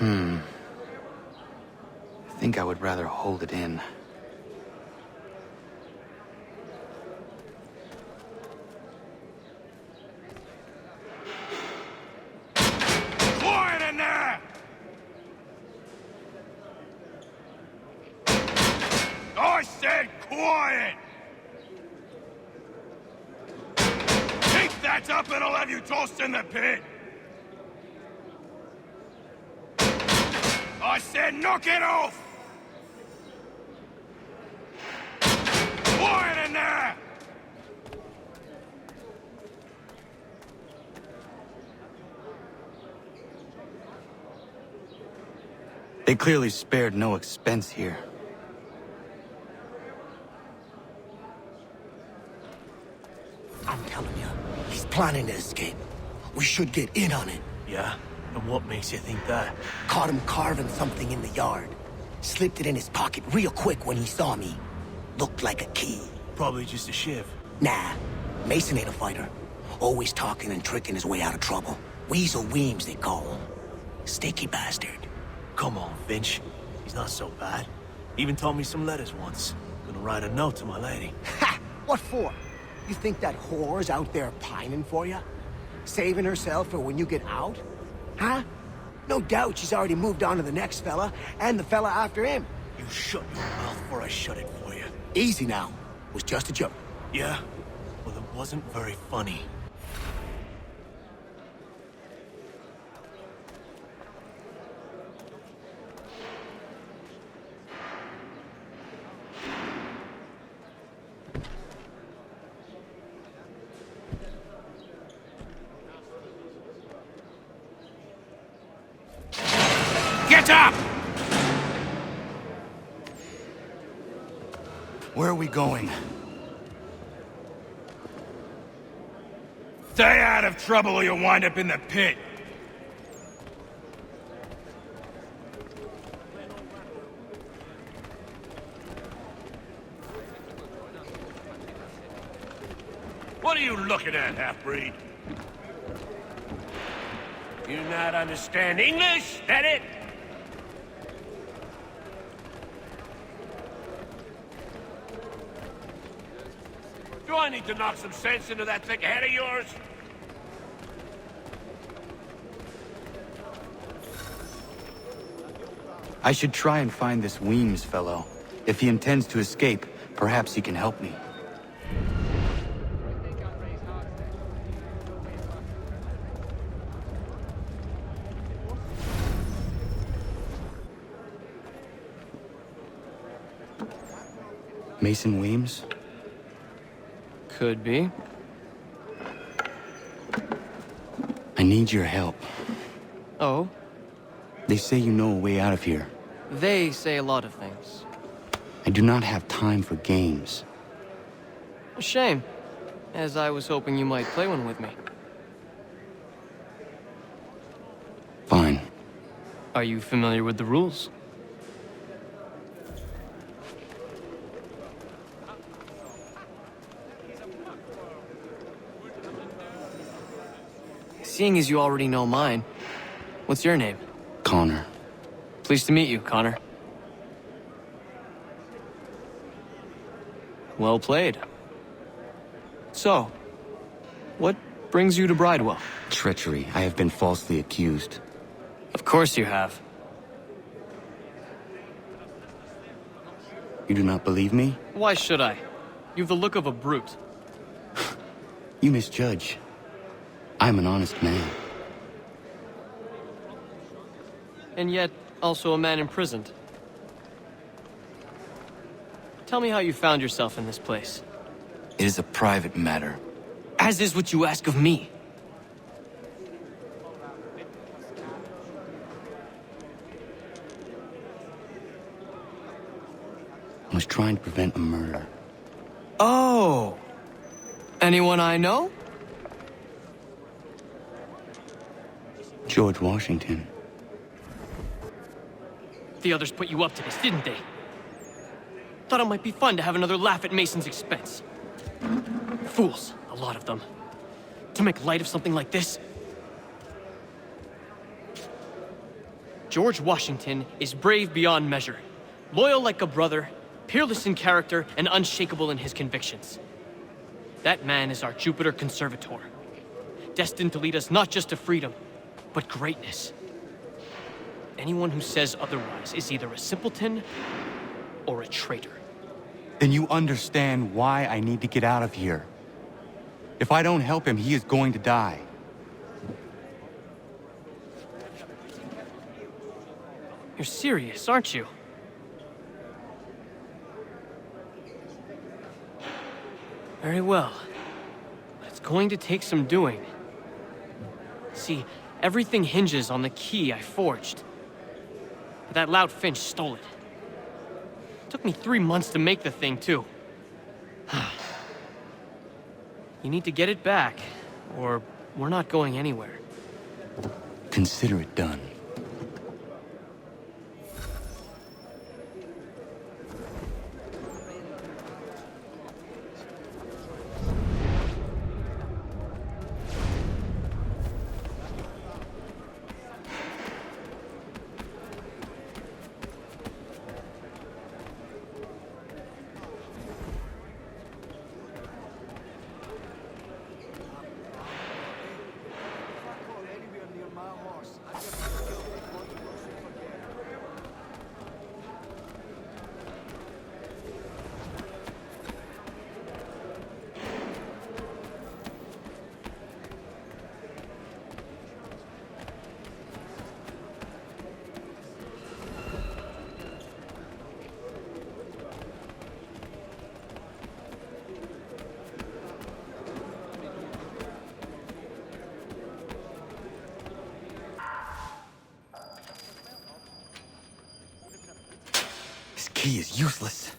I think I would rather hold it in. Quiet in there! I said quiet! Keep that up and I'll have you tossed in the pit! I said knock it off! Quiet in there! They clearly spared no expense here. I'm telling you, he's planning to escape. We should get in on it. Yeah? And what makes you think that? Caught him carving something in the yard. Slipped it in his pocket real quick when he saw me. Looked like a key. Probably just a shiv. Nah, Mason ain't a fighter. Always talking and tricking his way out of trouble. Weasel Weems, they call him. Sticky bastard. Come on, Finch. He's not so bad. Even taught me some letters once. Gonna write a note to my lady. Ha! What for? You think that whore's out there pining for you? Saving herself for when you get out? Huh? No doubt she's already moved on to the next fella, and the fella after him. You shut your mouth before I shut it for you. Easy now. Was just a joke. Yeah? Well, it wasn't very funny. Get up! Where are we going? Stay out of trouble or you'll wind up in the pit. What are you looking at, half-breed? You not understand English, that it? Do I need to knock some sense into that thick head of yours? I should try and find this Weems fellow. If he intends to escape, perhaps he can help me. Mason Weems? Could be. I need your help. Oh? They say you know a way out of here. They say a lot of things. I do not have time for games. A shame, as I was hoping you might play one with me. Fine. Are you familiar with the rules? Seeing as you already know mine, what's your name? Connor. Pleased to meet you, Connor. Well played. So, what brings you to Bridewell? Treachery. I have been falsely accused. Of course you have. You do not believe me? Why should I? You've the look of a brute. You misjudge. I'm an honest man. And yet, also a man imprisoned. Tell me how you found yourself in this place. It is a private matter. As is what you ask of me. I was trying to prevent a murder. Oh! Anyone I know? George Washington. The others put you up to this, didn't they? Thought it might be fun to have another laugh at Mason's expense. Fools, a lot of them. To make light of something like this. George Washington is brave beyond measure, loyal like a brother, peerless in character, and unshakable in his convictions. That man is our Jupiter Conservator, destined to lead us not just to freedom, but greatness. Anyone who says otherwise is either a simpleton or a traitor. Then you understand why I need to get out of here. If I don't help him, he is going to die. You're serious, aren't you? Very well. But it's going to take some doing. See, everything hinges on the key I forged. But that lout Finch stole it. Took me 3 months to make the thing, too. You need to get it back, or we're not going anywhere. Consider it done. This key is useless.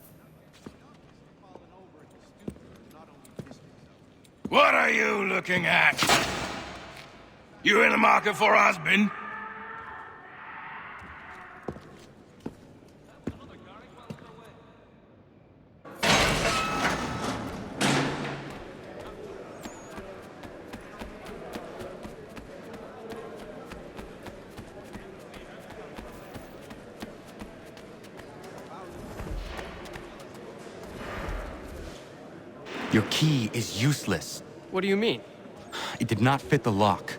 What are you looking at? You in the market for a husband? Your key is useless. What do you mean? It did not fit the lock.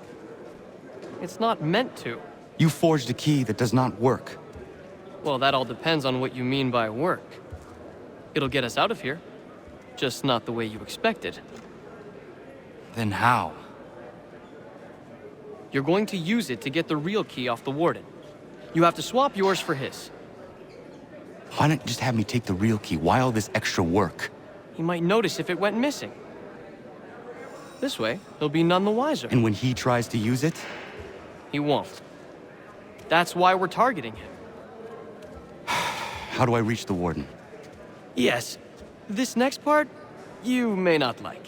It's not meant to. You forged a key that does not work. Well, that all depends on what you mean by work. It'll get us out of here. Just not the way you expected. Then how? You're going to use it to get the real key off the warden. You have to swap yours for his. Why not just have me take the real key? Why all this extra work? He might notice if it went missing. This way, he'll be none the wiser. And when he tries to use it? He won't. That's why we're targeting him. How do I reach the warden? Yes, this next part, you may not like.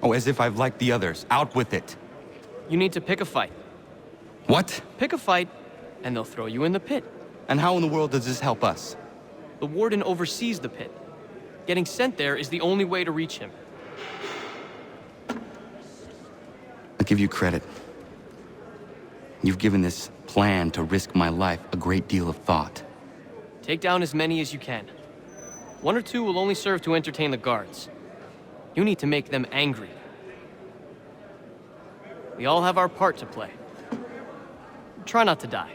Oh, as if I've liked the others. Out with it. You need to pick a fight. What? Pick a fight, and they'll throw you in the pit. And how in the world does this help us? The warden oversees the pit. Getting sent there is the only way to reach him. I'll give you credit. You've given this plan to risk my life a great deal of thought. Take down as many as you can. 1 or 2 will only serve to entertain the guards. You need to make them angry. We all have our part to play. Try not to die.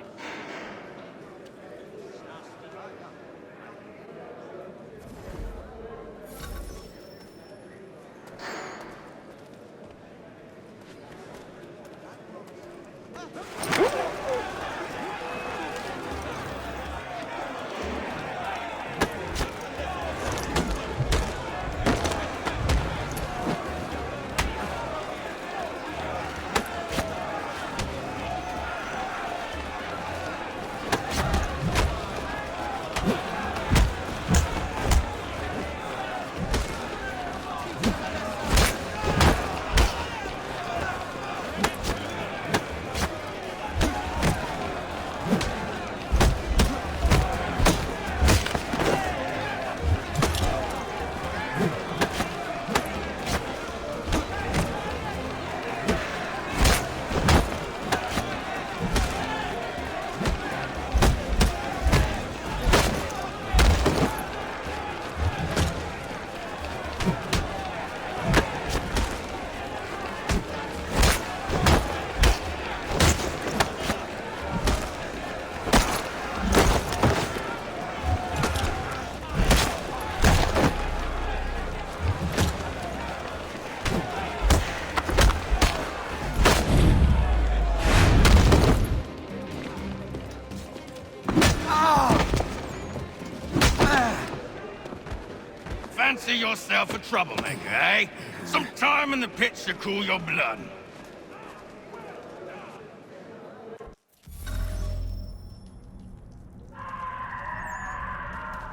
fancy yourself a troublemaker, eh? Some time in the pits to cool your blood.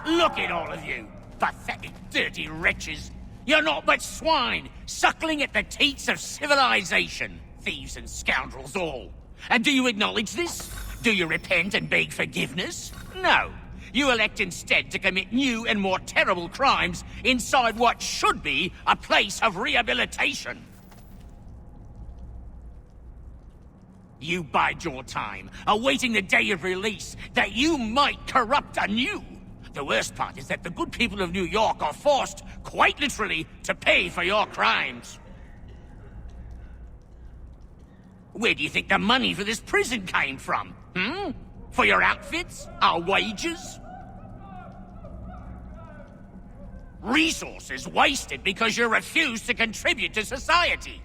Look at all of you, pathetic, dirty wretches. You're not but swine, suckling at the teats of civilization. Thieves and scoundrels all. And do you acknowledge this? Do you repent and beg forgiveness? No. You elect instead to commit new and more terrible crimes inside what should be a place of rehabilitation. You bide your time, awaiting the day of release, that you might corrupt anew. The worst part is that the good people of New York are forced, quite literally, to pay for your crimes. Where do you think the money for this prison came from? For your outfits? Our wages? Resources wasted because you refuse to contribute to society.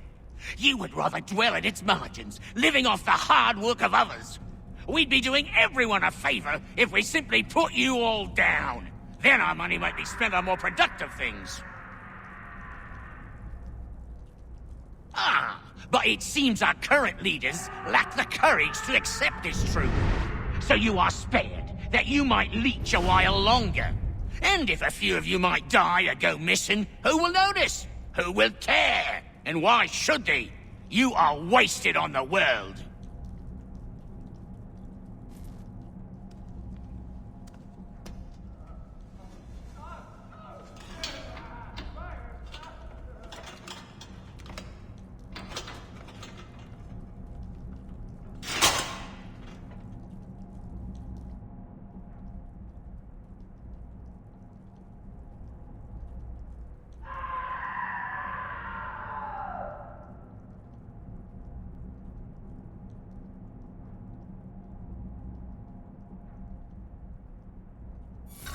You would rather dwell at its margins, living off the hard work of others. We'd be doing everyone a favor if we simply put you all down. Then our money might be spent on more productive things. But it seems our current leaders lack the courage to accept this truth. So you are spared, that you might leech a while longer. And if a few of you might die or go missing, who will notice? Who will care? And why should they? You are wasted on the world.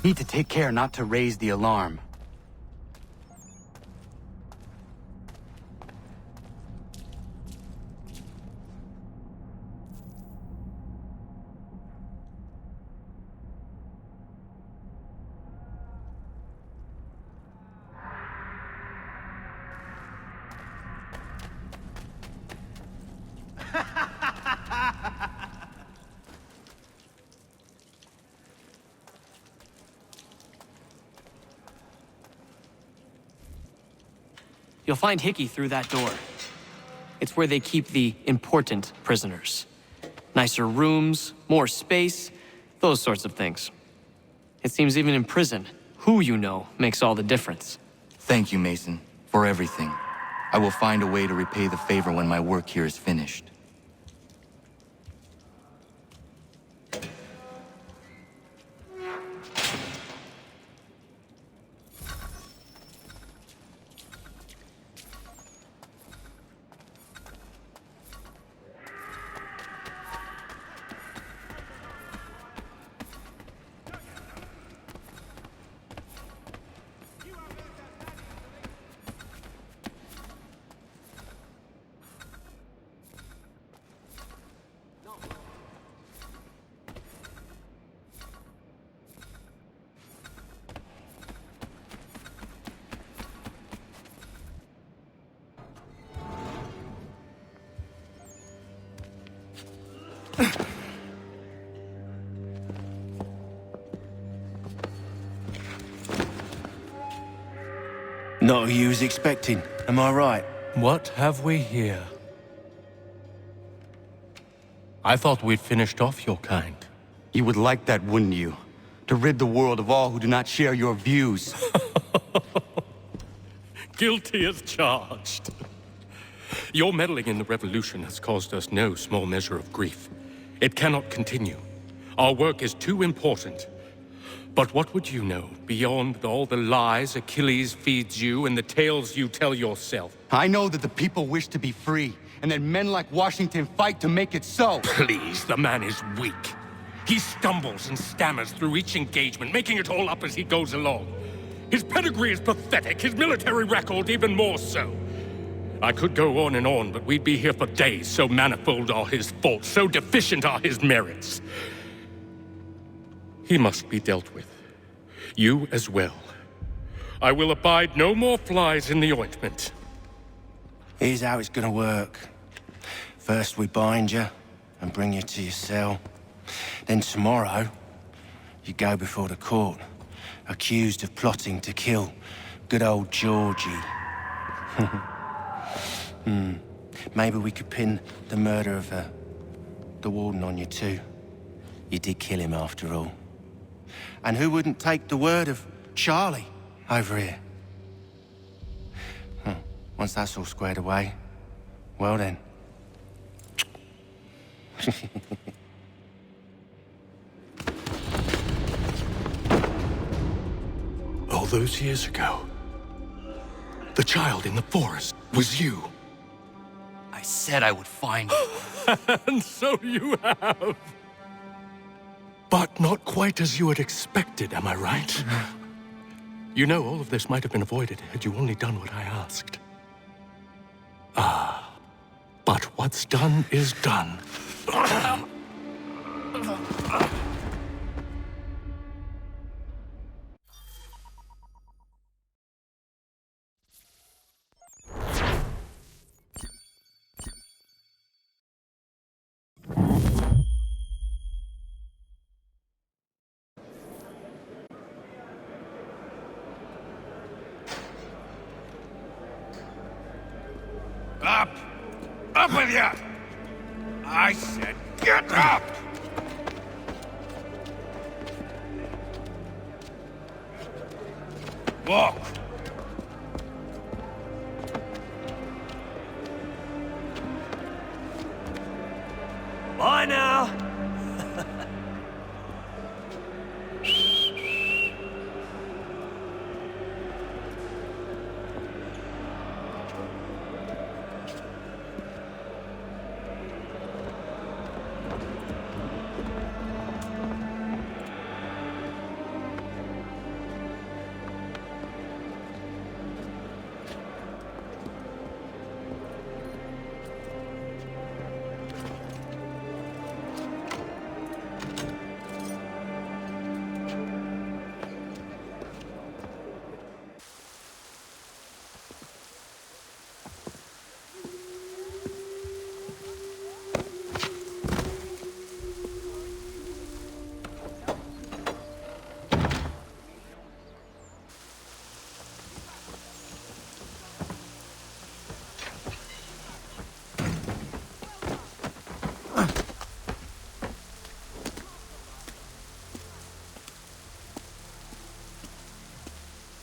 Need to take care not to raise the alarm. You'll find Hickey through that door. It's where they keep the important prisoners. Nicer rooms, more space, those sorts of things. It seems even in prison, who you know makes all the difference. Thank you, Mason, for everything. I will find a way to repay the favor when my work here is finished. Not who you was expecting, am I right? What have we here? I thought we'd finished off your kind. You would like that, wouldn't you? To rid the world of all who do not share your views. Guilty as charged. Your meddling in the revolution has caused us no small measure of grief. It cannot continue. Our work is too important. But what would you know beyond all the lies Achilles feeds you and the tales you tell yourself? I know that the people wish to be free, and that men like Washington fight to make it so. Please, the man is weak. He stumbles and stammers through each engagement, making it all up as he goes along. His pedigree is pathetic, his military record even more so. I could go on, but we'd be here for days, so manifold are his faults, so deficient are his merits. He must be dealt with. You as well. I will abide no more flies in the ointment. Here's how it's gonna work. First we bind you and bring you to your cell. Then tomorrow, you go before the court, accused of plotting to kill good old Georgie. Maybe we could pin the murder of the warden on you too. You did kill him after all. And who wouldn't take the word of Charlie over here? Once that's all squared away, well then. All those years ago, the child in the forest was you. I said I would find you. And so you have. But not quite as you had expected, am I right? You know, all of this might have been avoided had you only done what I asked. But what's done is done. Up! Up with ya! I said get up! Walk! Bye now.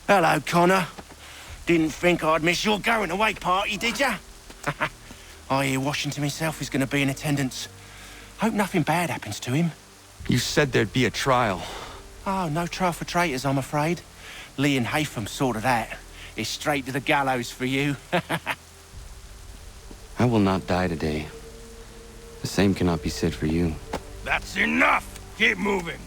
Hello, Connor. Didn't think I'd miss your going away party, did ya? I hear Washington himself is going to be in attendance. Hope nothing bad happens to him. You said there'd be a trial. Oh, no trial for traitors, I'm afraid. Lee and Haytham sorted that. It's straight to the gallows for you. I will not die today. The same cannot be said for you. That's enough! Keep moving!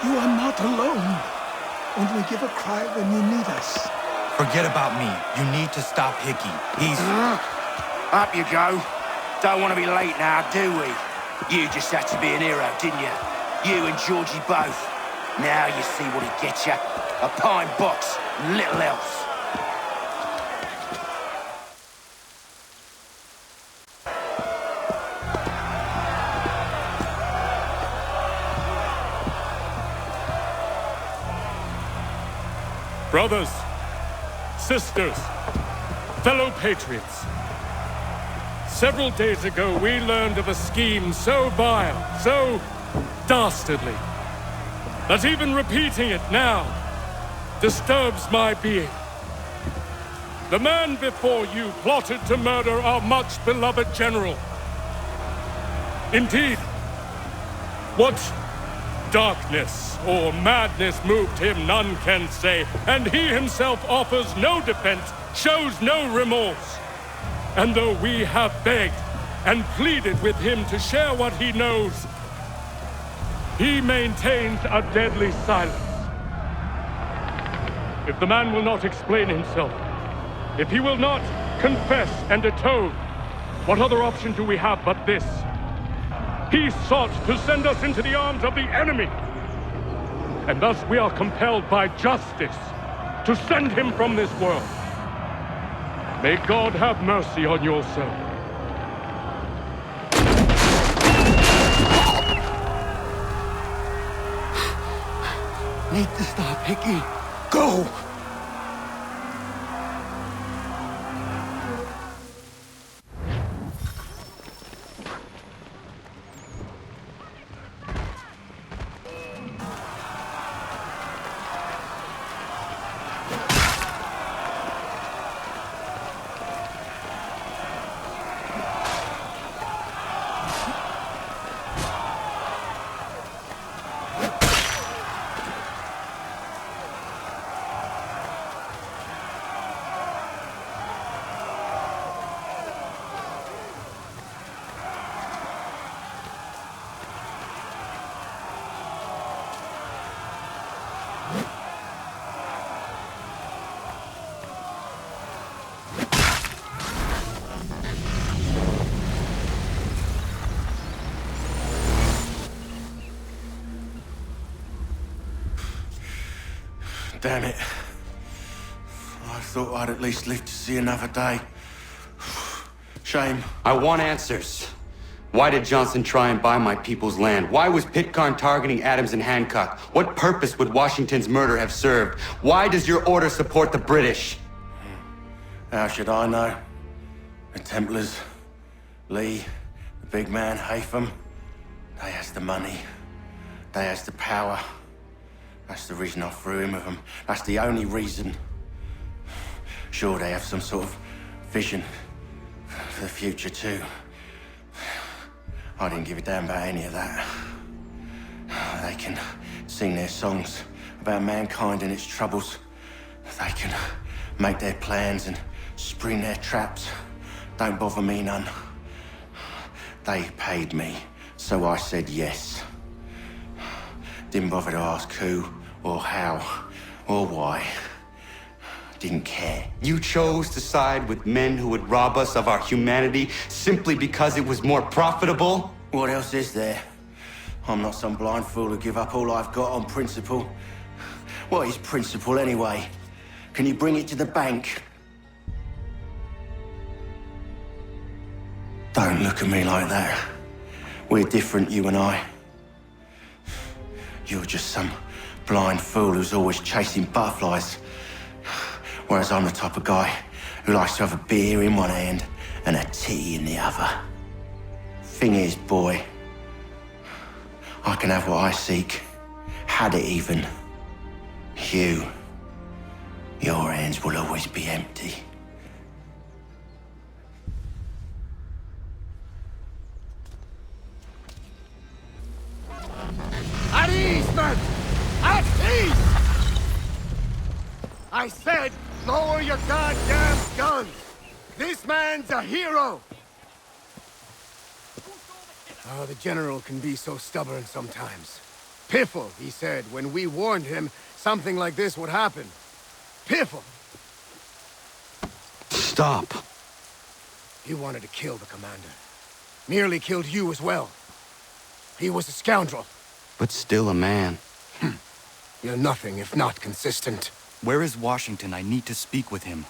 You are not alone. Only give a cry when you need us. Forget about me. You need to stop Hickey. He's... Up you go. Don't want to be late now, do we? You just had to be an hero, didn't you? You and Georgie both. Now you see what he gets you. A pine box, little else. Brothers, sisters, fellow patriots. Several days ago, we learned of a scheme so vile, so dastardly, that even repeating it now disturbs my being. The man before you plotted to murder our much-beloved general. Indeed, what darkness or madness moved him, none can say, and he himself offers no defense, shows no remorse. And though we have begged and pleaded with him to share what he knows, he maintains a deadly silence. If the man will not explain himself, if he will not confess and atone, what other option do we have but this? He sought to send us into the arms of the enemy. And thus we are compelled by justice to send him from this world. May God have mercy on your soul. Need to stop, Hickey. Go! Damn it. I thought I'd at least live to see another day. Shame. I want answers. Why did Johnson try and buy my people's land? Why was Pitcairn targeting Adams and Hancock? What purpose would Washington's murder have served? Why does your order support the British? How should I know? The Templars, Lee, the big man, Haytham, they has the money. They has the power. That's the reason I threw in with them. That's the only reason. Sure, they have some sort of vision for the future too. I didn't give a damn about any of that. They can sing their songs about mankind and its troubles. They can make their plans and spring their traps. Don't bother me none. They paid me, so I said yes. Didn't bother to ask who, or how, or why. Didn't care. You chose to side with men who would rob us of our humanity simply because it was more profitable? What else is there? I'm not some blind fool who give up all I've got on principle. What is principle anyway? Can you bring it to the bank? Don't look at me like that. We're different, you and I. You're just some blind fool who's always chasing butterflies. Whereas I'm the type of guy who likes to have a beer in one hand and a tea in the other. Thing is, boy, I can have what I seek. Had it even. Your hands will always be empty. At ease, men! At ease! I said, lower your goddamn guns! This man's a hero! Oh, the General can be so stubborn sometimes. Piffle, he said, when we warned him something like this would happen. Piffle! Stop. He wanted to kill the commander. Nearly killed you as well. He was a scoundrel. But still a man. You're nothing if not consistent. Where is Washington? I need to speak with him.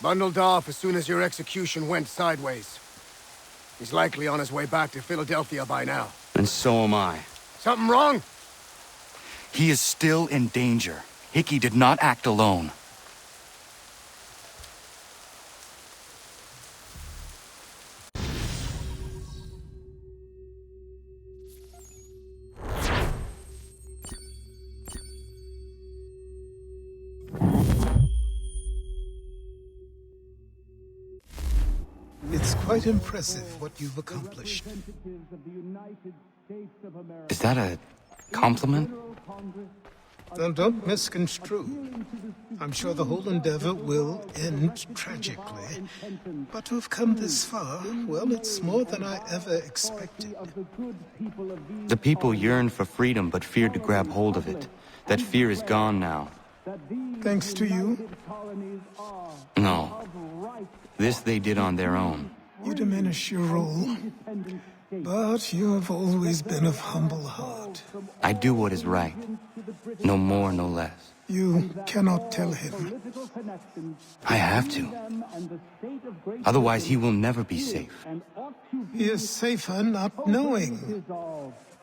Bundled off as soon as your execution went sideways. He's likely on his way back to Philadelphia by now. And so am I. Something wrong? He is still in danger. Hickey did not act alone. quite impressive what you've accomplished. Is that a compliment? Now, don't misconstrue. I'm sure the whole endeavor will end tragically. But to have come this far, well, it's more than I ever expected. The people yearned for freedom but feared to grab hold of it. That fear is gone now. Thanks to you, No. This they did on their own. you diminish your role. But you have always been of humble heart. I do what is right. No more, no less. You cannot tell him. I have to. Otherwise, he will never be safe. He is safer not knowing.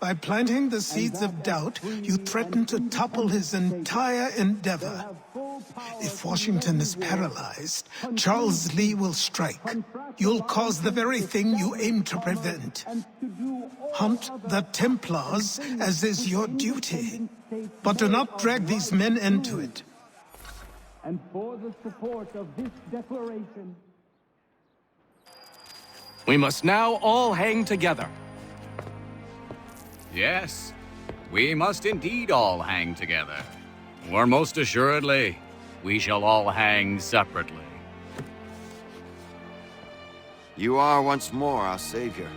By planting the seeds of doubt, you threaten to topple his entire endeavor. If Washington is paralyzed, Charles Lee will strike. You'll cause the very thing you aim to prevent. Hunt the Templars, as is your duty. But do not drag these men into it. And for the support of this declaration, We must now all hang together. Yes, we must indeed all hang together. Or most assuredly, we shall all hang separately. You are once more our savior.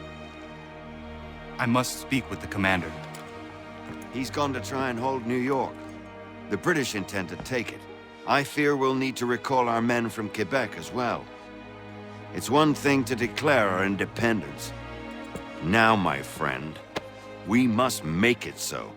I must speak with the commander. He's gone to try and hold New York. The British intend to take it. I fear we'll need to recall our men from Quebec as well. It's one thing to declare our independence. Now, my friend, we must make it so.